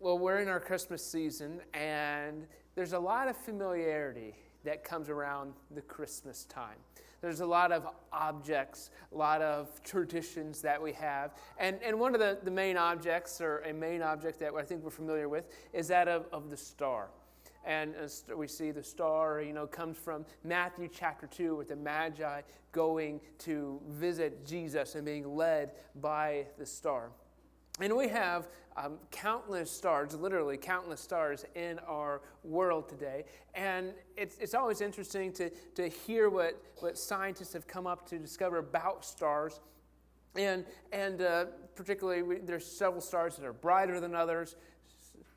Well, we're in our Christmas season, and there's a lot of familiarity that comes around the Christmas time. There's a lot of objects, a lot of traditions that we have. And one of the main objects, or a main object that I think we're familiar with, is that of the star. And we see the star, comes from Matthew chapter 2 with the Magi going to visit Jesus and being led by the star. And we have countless stars, literally countless stars in our world today. And it's always interesting to hear what scientists have come up to discover about stars. And particularly, there's several stars that are brighter than others.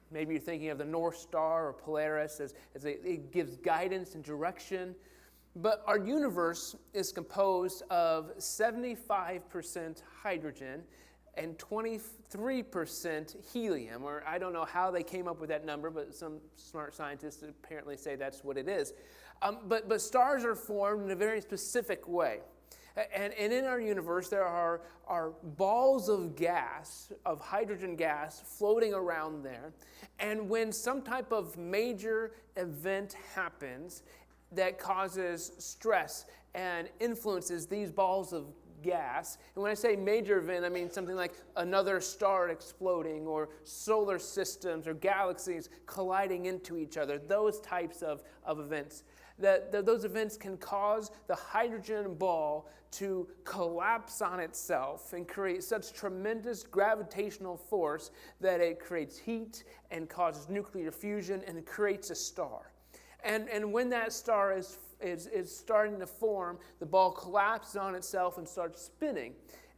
Maybe you're thinking of the North Star or Polaris as it gives guidance and direction. But our universe is composed of 75% hydrogen and 23% helium, or I don't know how they came up with that number, but some smart scientists apparently say that's what it is. But stars are formed in a very specific way. And in our universe, there are balls of gas, of hydrogen gas, floating around there. And when some type of major event happens that causes stress and influences these balls of gas, and when I say major event, I mean something like another star exploding, or solar systems or galaxies colliding into each other, those types of events. Those events can cause the hydrogen ball to collapse on itself and create such tremendous gravitational force that it creates heat and causes nuclear fusion and it creates a star. And when that star is starting to form, the ball collapses on itself and starts spinning.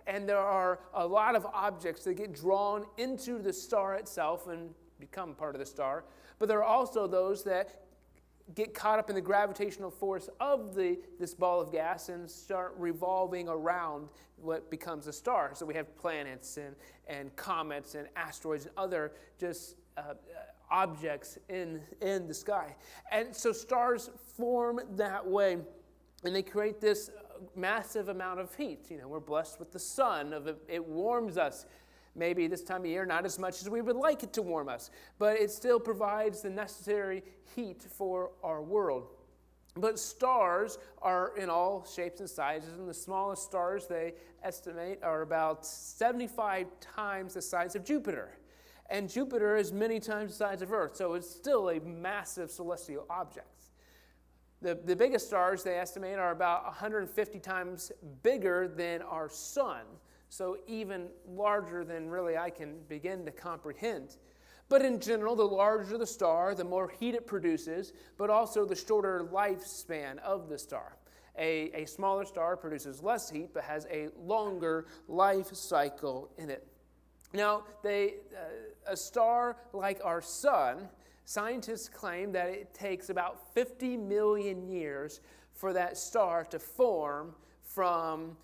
And there are a lot of objects that get drawn into the star itself and become part of the star. But there are also those that get caught up in the gravitational force of this ball of gas and start revolving around what becomes a star. So we have planets and comets and asteroids and other just objects in the sky. And so stars form that way, and they create this massive amount of heat. We're blessed with the sun. It warms us. Maybe this time of year, not as much as we would like it to warm us, but it still provides the necessary heat for our world. But stars are in all shapes and sizes, and the smallest stars they estimate are about 75 times the size of Jupiter. And Jupiter is many times the size of Earth, so it's still a massive celestial object. The biggest stars they estimate are about 150 times bigger than our sun, so even larger than really I can begin to comprehend. But in general, the larger the star, the more heat it produces, but also the shorter lifespan of the star. A smaller star produces less heat, but has a longer life cycle in it. Now, a star like our sun, scientists claim that it takes about 50 million years for that star to form from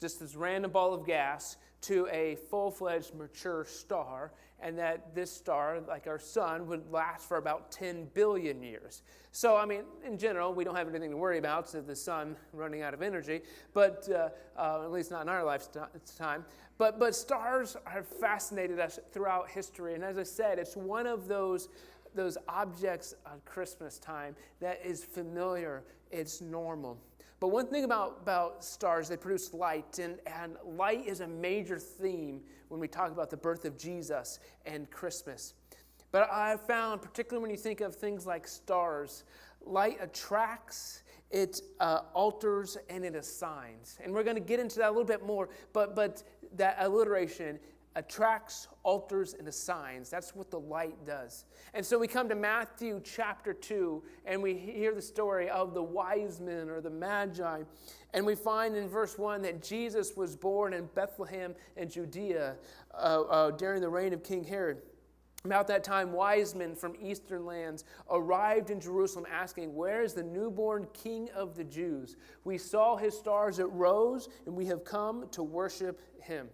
just this random ball of gas to a full-fledged mature star, and that this star, like our sun, would last for about 10 billion years. So, in general, we don't have anything to worry about, so the sun running out of energy, but at least not in our lifetime. But stars have fascinated us throughout history, and as I said, it's one of those objects on Christmas time that is familiar, it's normal. But one thing about stars, they produce light, and light is a major theme when we talk about the birth of Jesus and Christmas. But I've found, particularly when you think of things like stars, light attracts, it alters, and it assigns. And we're going to get into that a little bit more, but that alliteration, attracts, alters, and assigns. That's what the light does. And so we come to Matthew chapter 2, and we hear the story of the wise men, or the Magi. And we find in verse 1 that Jesus was born in Bethlehem in Judea during the reign of King Herod. About that time, wise men from eastern lands arrived in Jerusalem asking, "Where is the newborn King of the Jews? We saw his star as it rose, and we have come to worship him."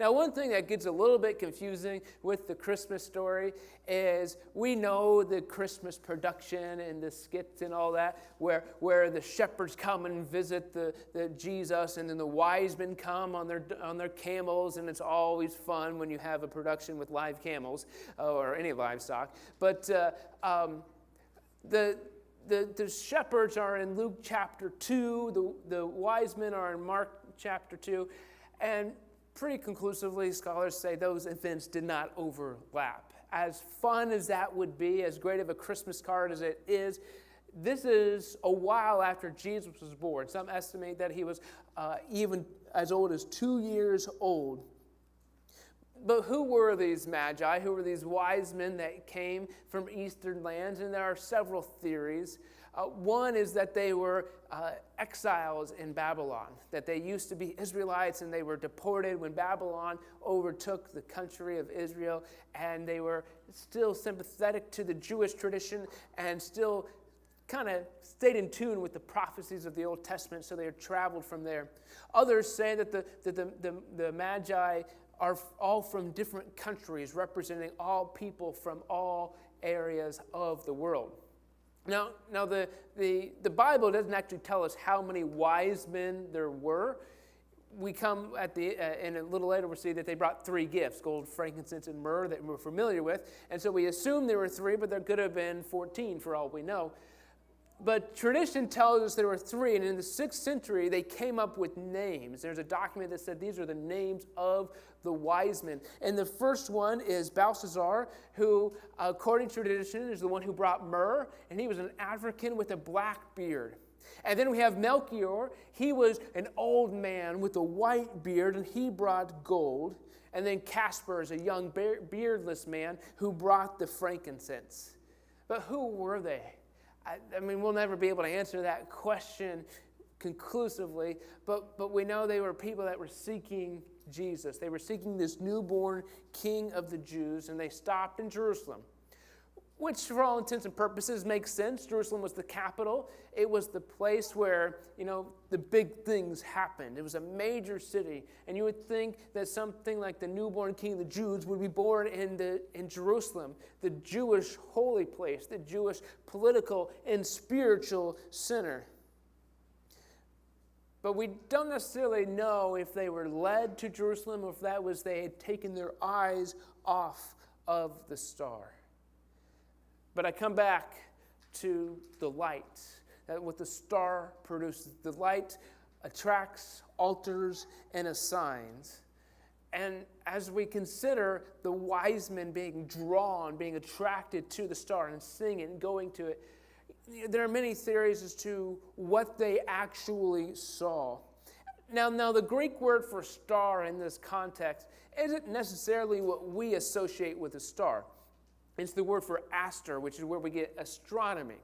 Now, one thing that gets a little bit confusing with the Christmas story is we know the Christmas production and the skits and all that, where the shepherds come and visit the Jesus, and then the wise men come on their camels, and it's always fun when you have a production with live camels or any livestock. But the shepherds are in Luke chapter 2. The wise men are in Mark chapter 2, and pretty conclusively, scholars say those events did not overlap. As fun as that would be, as great of a Christmas card as it is, this is a while after Jesus was born. Some estimate that he was even as old as 2 years old. But who were these magi? Who were these wise men that came from eastern lands? And there are several theories. One is that they were exiles in Babylon, that they used to be Israelites and they were deported when Babylon overtook the country of Israel, and they were still sympathetic to the Jewish tradition and still kind of stayed in tune with the prophecies of the Old Testament, so they had traveled from there. Others say that the Magi are all from different countries, representing all people from all areas of the world. Now the Bible doesn't actually tell us how many wise men there were. We come and a little later we'll see that they brought 3 gifts, gold, frankincense, and myrrh, that we're familiar with. And so we assume there were 3, but there could have been 14 for all we know. But tradition tells us there were 3, and in the 6th century, they came up with names. There's a document that said these are the names of the wise men. And the first one is Belshazzar, who, according to tradition, is the one who brought myrrh, and he was an African with a black beard. And then we have Melchior. He was an old man with a white beard, and he brought gold. And then Casper is a young beardless man who brought the frankincense. But who were they? I mean, we'll never be able to answer that question conclusively, but we know they were people that were seeking Jesus. They were seeking this newborn King of the Jews, and they stopped in Jerusalem, which for all intents and purposes makes sense. Jerusalem was the capital. It was the place where, the big things happened. It was a major city, and you would think that something like the newborn King of the Jews would be born in Jerusalem, the Jewish holy place, the Jewish political and spiritual center. But we don't necessarily know if they were led to Jerusalem or if that was they had taken their eyes off of the star. But I come back to the light, that what the star produces. The light attracts, alters, and assigns. And as we consider the wise men being drawn, being attracted to the star and seeing it and going to it, there are many theories as to what they actually saw. Now the Greek word for star in this context isn't necessarily what we associate with a star. It's the word for aster, which is where we get astronomy.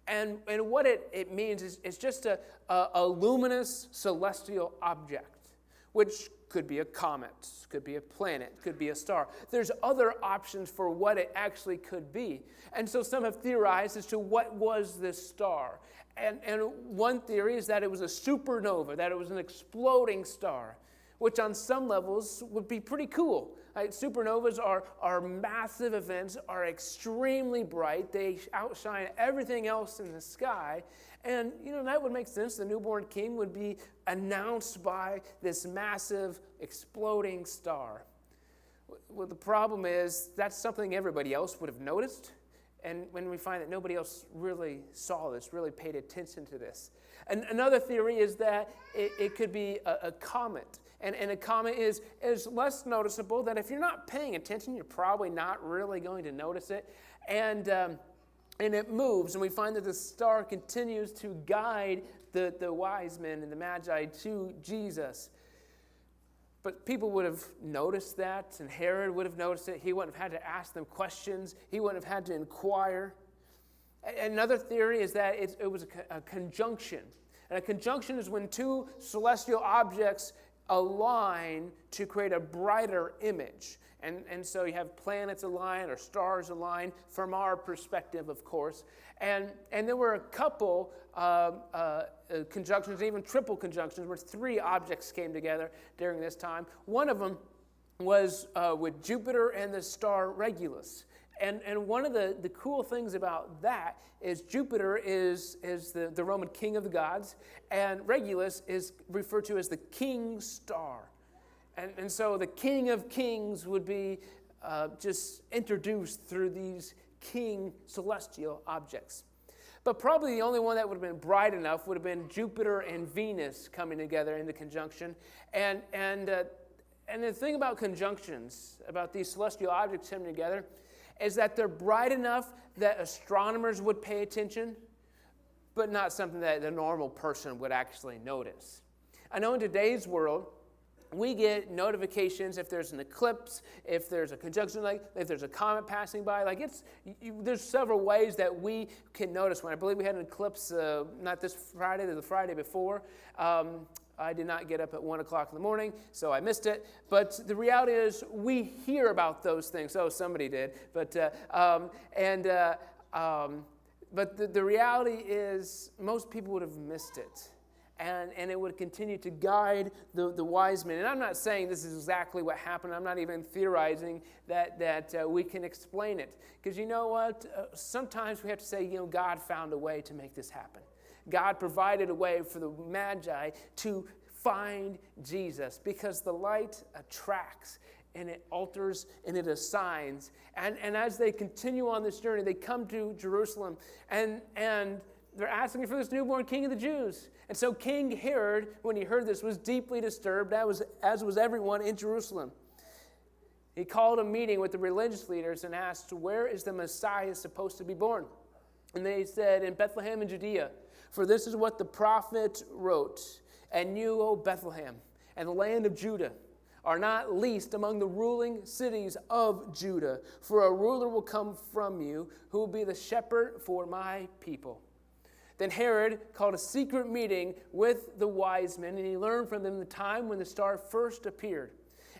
And what it means is it's just a luminous celestial object, which could be a comet, could be a planet, could be a star. There's other options for what it actually could be. And so some have theorized as to what was this star. And one theory is that it was a supernova, that it was an exploding star, which on some levels would be pretty cool. Right? Supernovas are massive events, are extremely bright. They outshine everything else in the sky. And, that would make sense. The newborn king would be announced by this massive exploding star. Well, the problem is that's something everybody else would have noticed. And when we find that nobody else really saw this, really paid attention to this. And another theory is that it could be a comet. And a comet is less noticeable, that if you're not paying attention, you're probably not really going to notice it. And it moves, and we find that the star continues to guide the wise men and the magi to Jesus. But people would have noticed that, and Herod would have noticed it. He wouldn't have had to ask them questions. He wouldn't have had to inquire. Another theory is that it was a conjunction. And a conjunction is when 2 celestial objects align to create a brighter image. And so you have planets align or stars align from our perspective, of course. And there were a couple conjunctions, even triple conjunctions, where 3 objects came together during this time. One of them was with Jupiter and the star Regulus. And one of the cool things about that is Jupiter is the Roman king of the gods, and Regulus is referred to as the king star. And so the king of kings would be just introduced through these king celestial objects. But probably the only one that would have been bright enough would have been Jupiter and Venus coming together in the conjunction. And the thing about conjunctions, about these celestial objects coming together, is that they're bright enough that astronomers would pay attention, but not something that the normal person would actually notice. I know in today's world, we get notifications if there's an eclipse, if there's a conjunction, like if there's a comet passing by. There's several ways that we can notice one. I believe we had an eclipse not this Friday, the Friday before. I did not get up at 1 o'clock in the morning, so I missed it. But the reality is we hear about those things. Oh, somebody did. But the reality is most people would have missed it. And it would continue to guide the wise men. And I'm not saying this is exactly what happened. I'm not even theorizing that we can explain it. Because you know what? Sometimes we have to say, God found a way to make this happen. God provided a way for the Magi to find Jesus, because the light attracts and it alters and it assigns. And as they continue on this journey, they come to Jerusalem and they're asking for this newborn king of the Jews. And so King Herod, when he heard this, was deeply disturbed, as was everyone in Jerusalem. He called a meeting with the religious leaders and asked, "Where is the Messiah supposed to be born?" And they said, "In Bethlehem in Judea. For this is what the prophet wrote. And you, O Bethlehem, and the land of Judah, are not least among the ruling cities of Judah. For a ruler will come from you, who will be the shepherd for my people." Then Herod called a secret meeting with the wise men, and he learned from them the time when the star first appeared.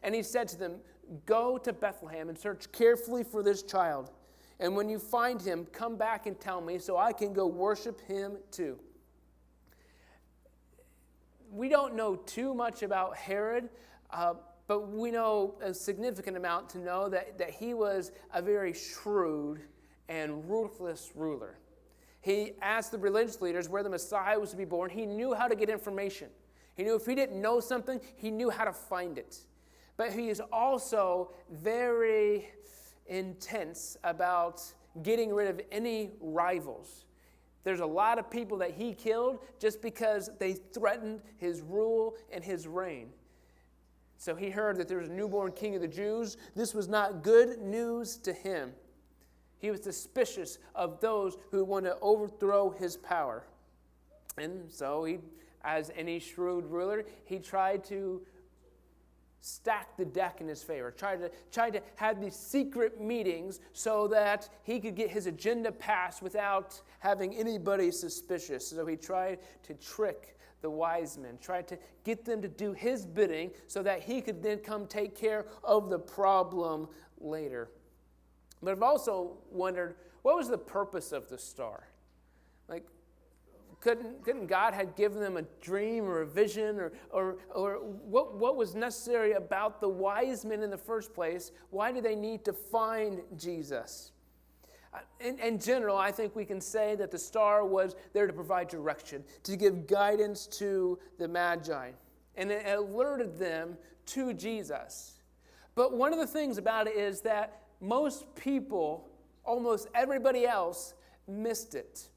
And he said to them, "Go to Bethlehem and search carefully for this child. And when you find him, come back and tell me, so I can go worship him too." We don't know too much about Herod, but we know a significant amount to know that he was a very shrewd and ruthless ruler. He asked the religious leaders where the Messiah was to be born. He knew how to get information. He knew if he didn't know something, he knew how to find it. But he is also very intense about getting rid of any rivals. There's a lot of people that he killed just because they threatened his rule and his reign. So he heard that there was a newborn king of the Jews. This was not good news to him. He was suspicious of those who wanted to overthrow his power. And so he, as any shrewd ruler, he tried to stack the deck in his favor, tried to have these secret meetings so that he could get his agenda passed without having anybody suspicious. So he tried to trick the wise men, tried to get them to do his bidding so that he could then come take care of the problem later. But I've also wondered, what was the purpose of the star? Couldn't God have given them a dream or a vision, or what was necessary about the wise men in the first place? Why do they need to find Jesus? In general, I think we can say that the star was there to provide direction, to give guidance to the Magi, and it alerted them to Jesus. But one of the things about it is that most people, almost everybody else, missed it.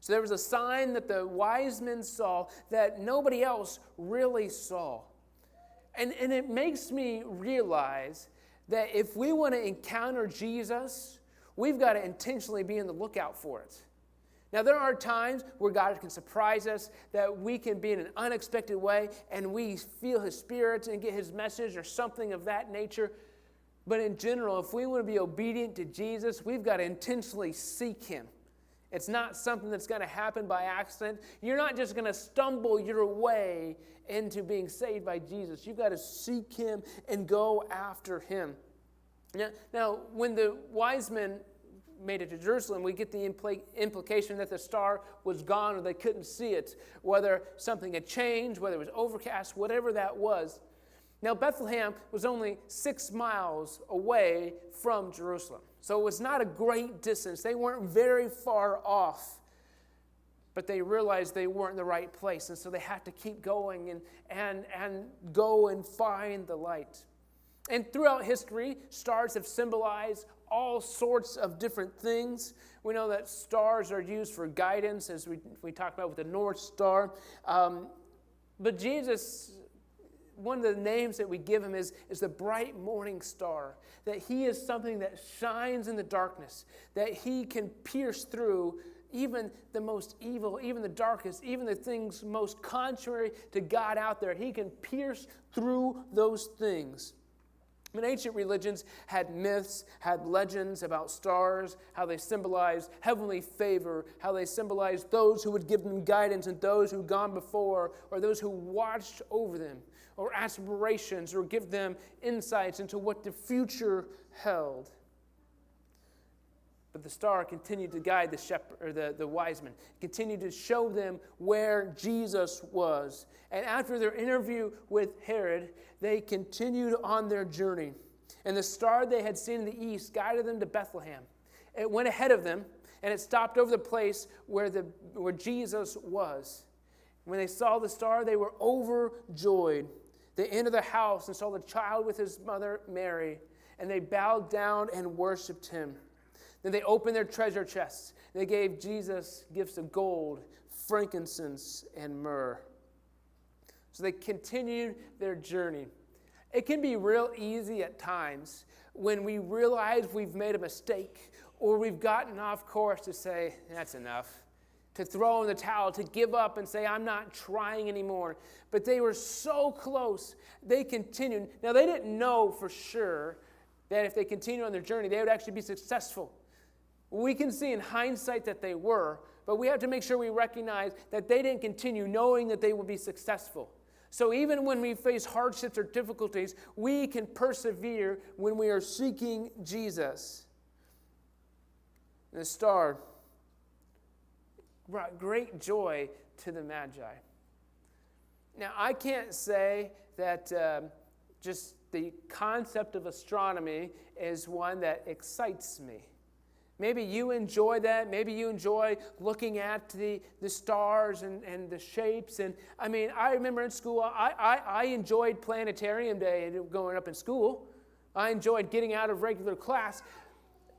So there was a sign that the wise men saw that nobody else really saw. And it makes me realize that if we want to encounter Jesus, we've got to intentionally be on the lookout for it. Now, there are times where God can surprise us, that we can be in an unexpected way, and we feel His Spirit and get His message or something of that nature. But in general, if we want to be obedient to Jesus, we've got to intentionally seek Him. It's not something that's going to happen by accident. You're not just going to stumble your way into being saved by Jesus. You've got to seek Him and go after Him. Now, when the wise men made it to Jerusalem, we get the implication that the star was gone or they couldn't see it, whether something had changed, whether it was overcast, whatever that was. Now, Bethlehem was only 6 miles away from Jerusalem. So it was not a great distance. They weren't very far off. But they realized they weren't in the right place. And so they had to keep going and go and find the light. And throughout history, stars have symbolized all sorts of different things. We know that stars are used for guidance, as we talked about with the North Star. But Jesus, one of the names that we give him is the bright morning star, that he is something that shines in the darkness, that he can pierce through even the most evil, even the darkest, even the things most contrary to God out there. He can pierce through those things. I mean, ancient religions had myths, had legends about stars, how they symbolized heavenly favor, how they symbolized those who would give them guidance and those who had gone before, or those who watched over them, or aspirations, or give them insights into what the future held. But the star continued to guide the shepherd, or the wise men, continued to show them where Jesus was. And after their interview with Herod, they continued on their journey. And the star they had seen in the east guided them to Bethlehem. It went ahead of them, and it stopped over the place where Jesus was. When they saw the star, they were overjoyed. They entered the house and saw the child with his mother Mary, and they bowed down and worshipped him. Then they opened their treasure chests. They gave Jesus gifts of gold, frankincense, and myrrh. So they continued their journey. It can be real easy at times when we realize we've made a mistake or we've gotten off course to say, that's enough, to throw in the towel, to give up and say, I'm not trying anymore. But they were so close. They continued. Now, they didn't know for sure that if they continued on their journey, they would actually be successful. We can see in hindsight that they were, but we have to make sure we recognize that they didn't continue knowing that they would be successful. So even when we face hardships or difficulties, we can persevere when we are seeking Jesus. The star brought great joy to the Magi. Now, I can't say that just the concept of astronomy is one that excites me. Maybe you enjoy that. Maybe you enjoy looking at the stars and the shapes. And I mean, I remember in school, I enjoyed planetarium day going up in school. I enjoyed getting out of regular class.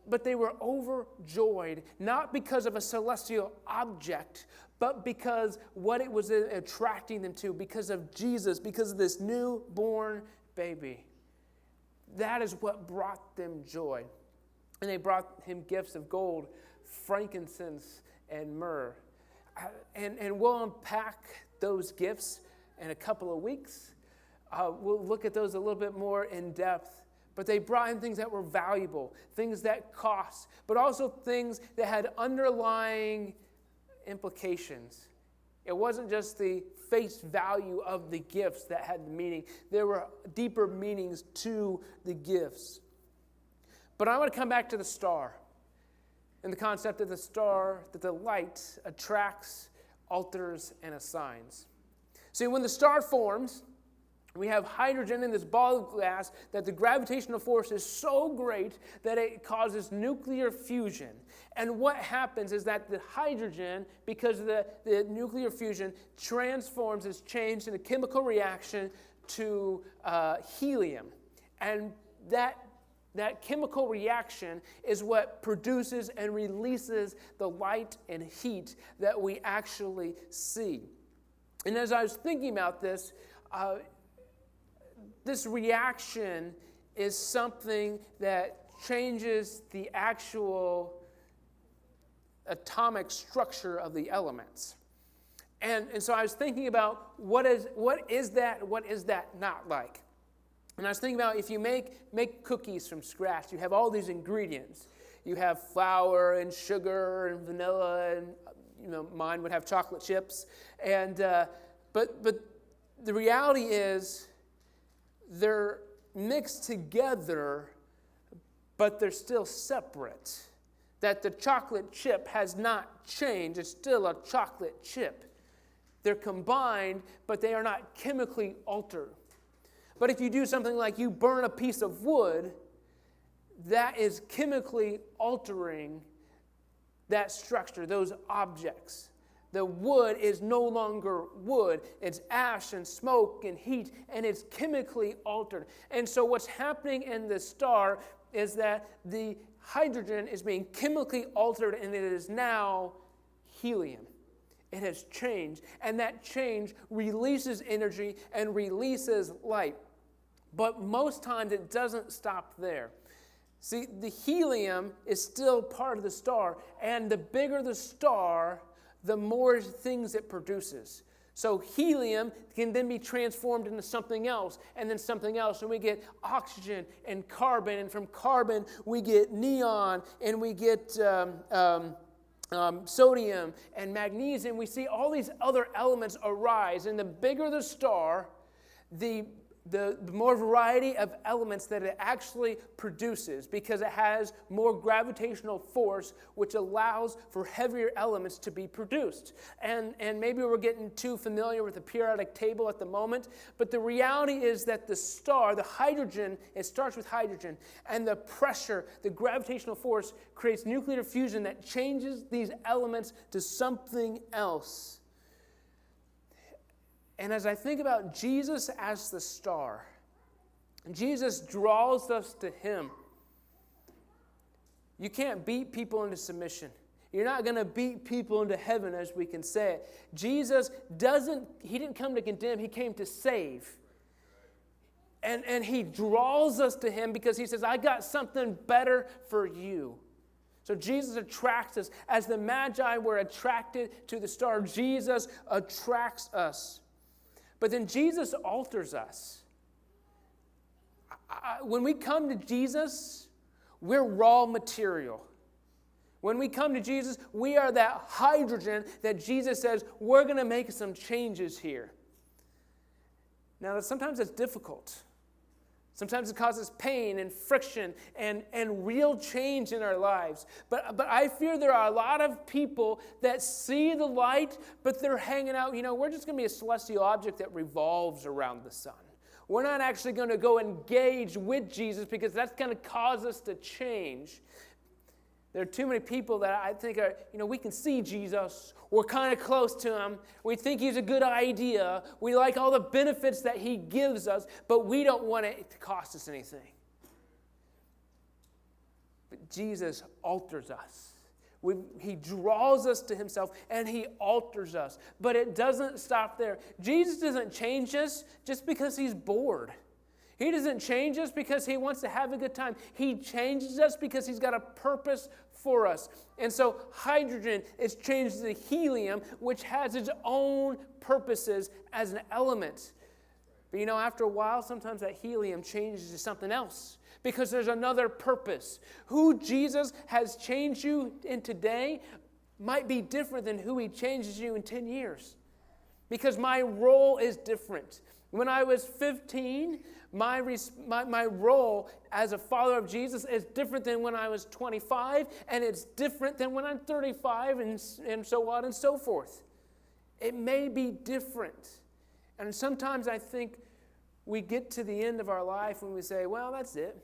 But they were overjoyed, not because of a celestial object, but because what it was attracting them to, because of Jesus, because of this newborn baby. That is what brought them joy. And they brought him gifts of gold, frankincense, and myrrh. And we'll unpack those gifts in a couple of weeks. We'll look at those a little bit more in depth. But they brought him things that were valuable, things that cost, but also things that had underlying implications. It wasn't just the face value of the gifts that had the meaning. There were deeper meanings to the gifts. But I want to come back to the star and the concept of the star, that the light attracts, alters, and assigns. See, when the star forms, we have hydrogen in this ball of glass that the gravitational force is so great that it causes nuclear fusion. And what happens is that the hydrogen, because of the nuclear fusion, transforms, is changed in a chemical reaction to helium. And that chemical reaction is what produces and releases the light and heat that we actually see. And as I was thinking about this, this reaction is something that changes the actual atomic structure of the elements. And so I was thinking about what is that not like? And I was thinking about if you make cookies from scratch, you have all these ingredients. You have flour and sugar and vanilla, and mine would have chocolate chips. And but the reality is they're mixed together, but they're still separate. That the chocolate chip has not changed. It's still a chocolate chip. They're combined, but they are not chemically altered. But if you do something like you burn a piece of wood, that is chemically altering that structure, those objects. The wood is no longer wood. It's ash and smoke and heat, and it's chemically altered. And so what's happening in the star is that the hydrogen is being chemically altered, and it is now helium. It has changed, and that change releases energy and releases light. But most times it doesn't stop there. See, the helium is still part of the star, and the bigger the star, the more things it produces. So helium can then be transformed into something else, and then something else, and we get oxygen and carbon, and from carbon we get neon, and we get sodium and magnesium. We see all these other elements arise, and the bigger the star, the more variety of elements that it actually produces, because it has more gravitational force, which allows for heavier elements to be produced. And maybe we're getting too familiar with the periodic table at the moment, but the reality is that the star, the hydrogen, it starts with hydrogen, and the pressure, the gravitational force, creates nuclear fusion that changes these elements to something else. And as I think about Jesus as the star, Jesus draws us to him. You can't beat people into submission. You're not going to beat people into heaven, as we can say it. Jesus he didn't come to condemn, he came to save. And he draws us to him because he says, I got something better for you. So Jesus attracts us. As the Magi were attracted to the star, Jesus attracts us. But then Jesus alters us. When we come to Jesus, we're raw material. When we come to Jesus, we are that hydrogen that Jesus says, we're going to make some changes here. Now, sometimes it's difficult. Sometimes it causes pain and friction and real change in our lives. But I fear there are a lot of people that see the light, but they're hanging out. We're just going to be a celestial object that revolves around the sun. We're not actually going to go engage with Jesus because that's going to cause us to change. There are too many people that I think are, we can see Jesus. We're kind of close to him. We think he's a good idea. We like all the benefits that he gives us, but we don't want it to cost us anything. But Jesus alters us. He draws us to himself, and he alters us. But it doesn't stop there. Jesus doesn't change us just because he's bored. He doesn't change us because he wants to have a good time. He changes us because he's got a purpose for us. And so hydrogen is changed to helium, which has its own purposes as an element. But after a while, sometimes that helium changes to something else because there's another purpose. Who Jesus has changed you in today might be different than who he changes you in 10 years. Because my role is different. When I was 15, my role as a follower of Jesus is different than when I was 25, and it's different than when I'm 35, and so on and so forth. It may be different. And sometimes I think we get to the end of our life and we say, well, that's it.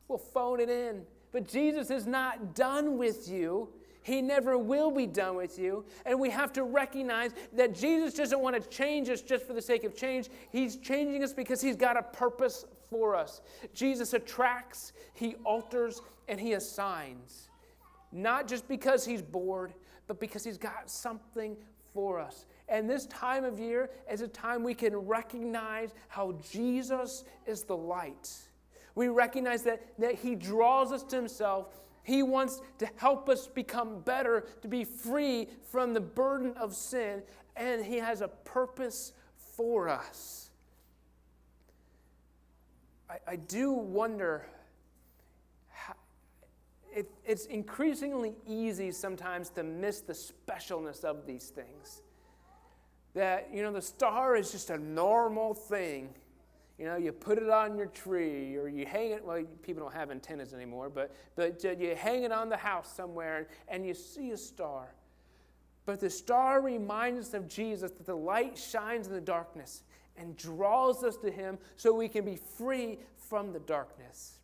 We'll phone it in. But Jesus is not done with you. He never will be done with you. And we have to recognize that Jesus doesn't want to change us just for the sake of change. He's changing us because he's got a purpose for us. Jesus attracts, he alters, and he assigns. Not just because he's bored, but because he's got something for us. And this time of year is a time we can recognize how Jesus is the light. We recognize that he draws us to himself. He wants to help us become better, to be free from the burden of sin, and he has a purpose for us. I do wonder, it's increasingly easy sometimes to miss the specialness of these things. That, the star is just a normal thing. You put it on your tree, or you hang it. Well, people don't have antennas anymore, but you hang it on the house somewhere, and you see a star. But the star reminds us of Jesus, that the light shines in the darkness, and draws us to him so we can be free from the darkness.